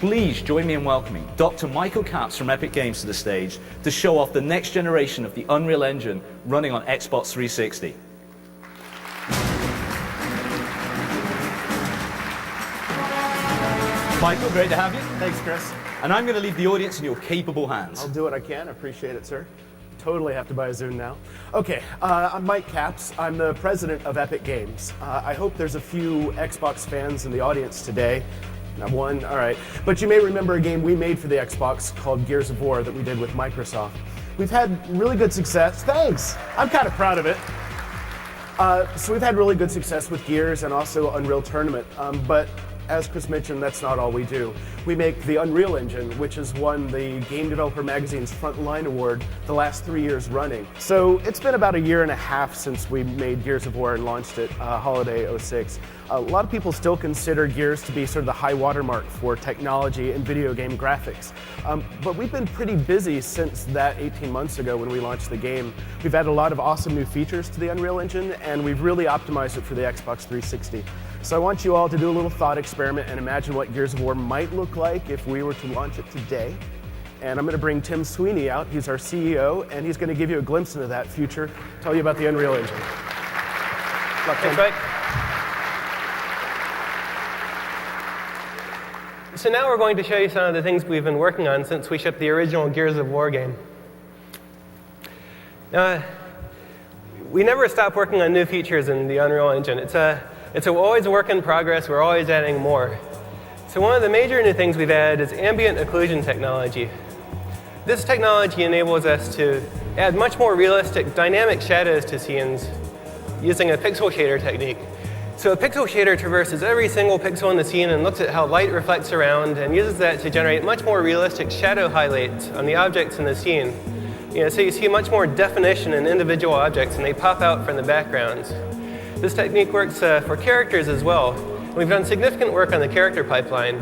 please join me in welcoming Dr. Michael Capps from Epic Games to the stage to show off the next generation of the Unreal Engine running on Xbox 360. Michael, great to have you. Thanks, Chris. And I'm going to leave the audience in your capable hands. I'll do what I can. I appreciate it, sir. Totally have to buy a Zune now. Okay, I'm Mike Capps. I'm the president of Epic Games. I hope there's a few Xbox fans in the audience today. Not one, all right. But you may remember a game we made for the Xbox called Gears of War that we did with Microsoft. We've had really good success. Thanks. I'm kind of proud of it. So we've had really good success with Gears and also Unreal Tournament. But as Chris mentioned, that's not all we do. We make the Unreal Engine, which has won the Game Developer Magazine's Frontline Award the last 3 years running. So it's been about a year and a half since we made Gears of War and launched it, holiday '06. A lot of people still consider Gears to be sort of the high watermark for technology and video game graphics. But we've been pretty busy since that 18 months ago when we launched the game. We've added a lot of awesome new features to the Unreal Engine, and we've really optimized it for the Xbox 360. So I want you all to do a little thought experiment and imagine what Gears of War might look like if we were to launch it today. And I'm going to bring Tim Sweeney out. He's our CEO, and he's going to give you a glimpse into that future, tell you about the Unreal Engine. Thanks, Mike. So now we're going to show you some of the things we've been working on since we shipped the original Gears of War game. We never stop working on new features in the Unreal Engine. It's always a work in progress. We're always adding more. So one of the major new things we've added is ambient occlusion technology. This technology enables us to add much more realistic dynamic shadows to scenes using a pixel shader technique. So a pixel shader traverses every single pixel in the scene and looks at how light reflects around and uses that to generate much more realistic shadow highlights on the objects in the scene. So you see much more definition in individual objects and they pop out from the backgrounds. This technique works for characters as well. We've done significant work on the character pipeline.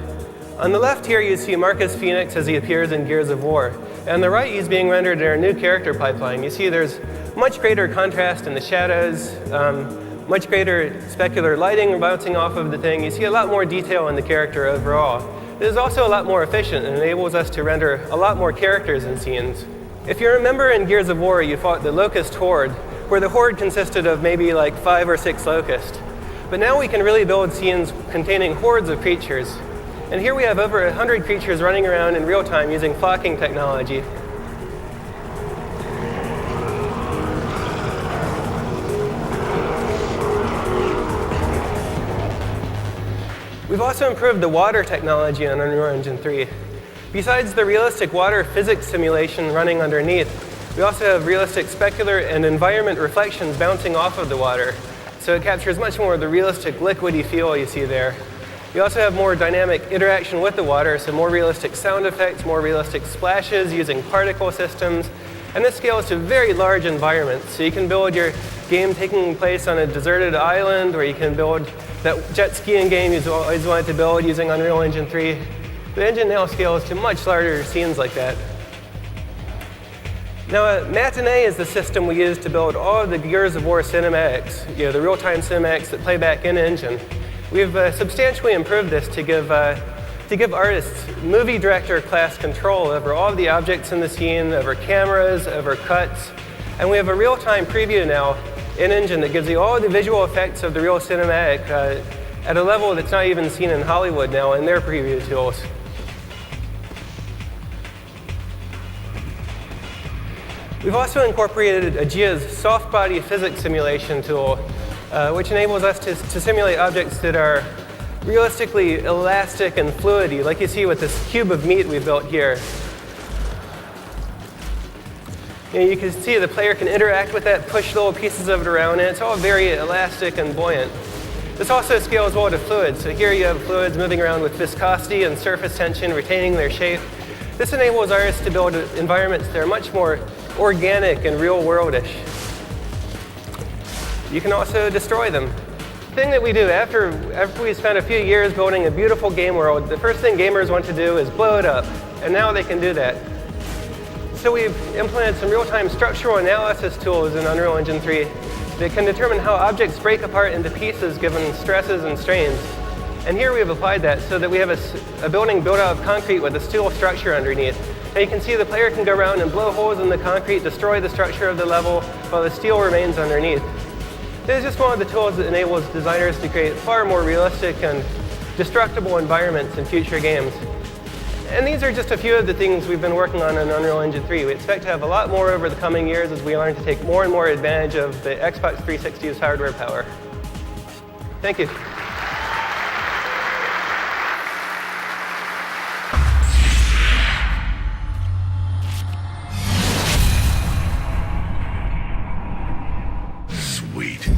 On the left here, you see Marcus Phoenix as he appears in Gears of War. And on the right, he's being rendered in our new character pipeline. You see there's much greater contrast in the shadows, much greater specular lighting bouncing off of the thing. You see a lot more detail in the character overall. This is also a lot more efficient and enables us to render a lot more characters in scenes. If you remember in Gears of War, you fought the Locust Horde, where the horde consisted of maybe like 5 or 6 locusts. But now we can really build scenes containing hordes of creatures. And here we have over 100 creatures running around in real time using flocking technology. We've also improved the water technology on Unreal Engine 3. Besides the realistic water physics simulation running underneath, we also have realistic specular and environment reflections bouncing off of the water. So it captures much more of the realistic liquidy feel you see there. We also have more dynamic interaction with the water, so more realistic sound effects, more realistic splashes using particle systems. And this scales to very large environments. So you can build your game taking place on a deserted island, or you can build that jet skiing game you've always wanted to build using Unreal Engine 3. The engine now scales to much larger scenes like that. Now, Matinee is the system we use to build all of the Gears of War cinematics, the real-time cinematics that play back in engine. We've substantially improved this to give artists movie director class control over all of the objects in the scene, over cameras, over cuts. And we have a real-time preview now in engine that gives you all the visual effects of the real cinematic at a level that's not even seen in Hollywood now in their preview tools. We've also incorporated Aegea's soft body physics simulation tool, which enables us to simulate objects that are realistically elastic and fluidy, like you see with this cube of meat we built here. You can see the player can interact with that, push little pieces of it around, and it's all very elastic and buoyant. This also scales well to fluids. So here you have fluids moving around with viscosity and surface tension, retaining their shape. This enables artists to build environments that are much more organic and real-worldish. You can also destroy them. The thing that we do after we spend a few years building a beautiful game world, the first thing gamers want to do is blow it up, and now they can do that. So we've implemented some real-time structural analysis tools in Unreal Engine 3 that can determine how objects break apart into pieces given stresses and strains. And here we have applied that so that we have a building built out of concrete with a steel structure underneath. And you can see the player can go around and blow holes in the concrete, destroy the structure of the level, while the steel remains underneath. This is just one of the tools that enables designers to create far more realistic and destructible environments in future games. And these are just a few of the things we've been working on in Unreal Engine 3. We expect to have a lot more over the coming years as we learn to take more and more advantage of the Xbox 360's hardware power. Thank you. Sweet.